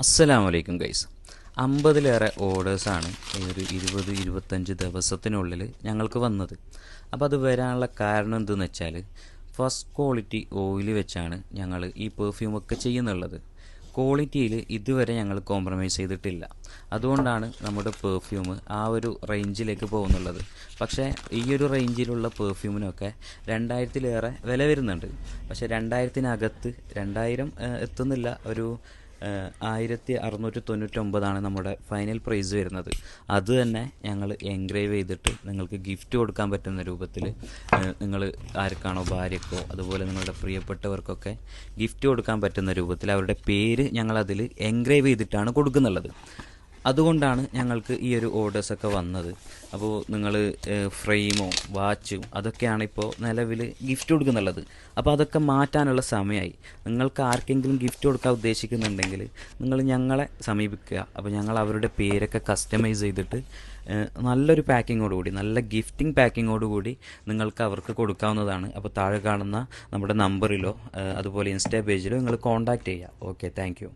അസ്സലാമലൈക്കും ഗൈസ്. 50ലേറെ ഓർഡേഴ്സാണ് ഈ ഒരു 20-25 ദിവസത്തിനുള്ളിൽ ഞങ്ങൾക്ക് വന്നത്. അപ്പോൾ അത് വരാനുള്ള കാരണം എന്തെന്ന് വെച്ചാൽ, ഫസ്റ്റ് ക്വാളിറ്റി ഓയിൽ വെച്ചാണ് ഞങ്ങൾ ഈ പെർഫ്യൂമൊക്കെ ചെയ്യുന്നുള്ളത്. ക്വാളിറ്റിയിൽ ഇതുവരെ ഞങ്ങൾ കോംപ്രമൈസ് ചെയ്തിട്ടില്ല. അതുകൊണ്ടാണ് നമ്മുടെ പെർഫ്യൂം ആ ഒരു റേഞ്ചിലേക്ക് പോകുന്നുള്ളത്. പക്ഷേ ഈ ഒരു റേഞ്ചിലുള്ള പെർഫ്യൂമിനൊക്കെ 2000-ലേറെ വില വരുന്നുണ്ട്. പക്ഷേ 2000-നകത്ത് 2000 എത്തുന്നില്ല, ഒരു 1699 നമ്മുടെ ഫൈനൽ പ്രൈസ് വരുന്നത്. അത് തന്നെ ഞങ്ങൾ എൻഗ്രേവ് ചെയ്തിട്ട് നിങ്ങൾക്ക് ഗിഫ്റ്റ് കൊടുക്കാൻ പറ്റുന്ന രൂപത്തിൽ, നിങ്ങൾ ആർക്കാണോ, ഭാര്യക്കോ അതുപോലെ നിങ്ങളുടെ പ്രിയപ്പെട്ടവർക്കൊക്കെ ഗിഫ്റ്റ് കൊടുക്കാൻ പറ്റുന്ന രൂപത്തിൽ അവരുടെ പേര് ഞങ്ങളതിൽ എൻഗ്രേവ് ചെയ്തിട്ടാണ് കൊടുക്കുന്നുള്ളത്. അതുകൊണ്ടാണ് ഞങ്ങൾക്ക് ഈ ഒരു ഓർഡേഴ്സൊക്കെ വന്നത്. അപ്പോൾ നിങ്ങൾ ഫ്രെയിമോ വാച്ചും അതൊക്കെയാണ് ഇപ്പോൾ നിലവിൽ ഗിഫ്റ്റ് കൊടുക്കുന്നുള്ളത്. അപ്പോൾ അതൊക്കെ മാറ്റാനുള്ള സമയമായി. നിങ്ങൾക്ക് ആർക്കെങ്കിലും ഗിഫ്റ്റ് കൊടുക്കാൻ ഉദ്ദേശിക്കുന്നുണ്ടെങ്കിൽ നിങ്ങൾ ഞങ്ങളെ സമീപിക്കുക. അപ്പോൾ ഞങ്ങൾ അവരുടെ പേരൊക്കെ കസ്റ്റമൈസ് ചെയ്തിട്ട് നല്ലൊരു പാക്കിങ്ങോടുകൂടി, നല്ല ഗിഫ്റ്റിംഗ് പാക്കിങ്ങോടുകൂടി നിങ്ങൾക്ക് അവർക്ക് കൊടുക്കാവുന്നതാണ്. അപ്പോൾ താഴെ കാണുന്ന നമ്മുടെ നമ്പറിലോ അതുപോലെ ഇൻസ്റ്റാ പേജിലോ നിങ്ങൾ കോൺടാക്റ്റ് ചെയ്യുക. Okay, thank you.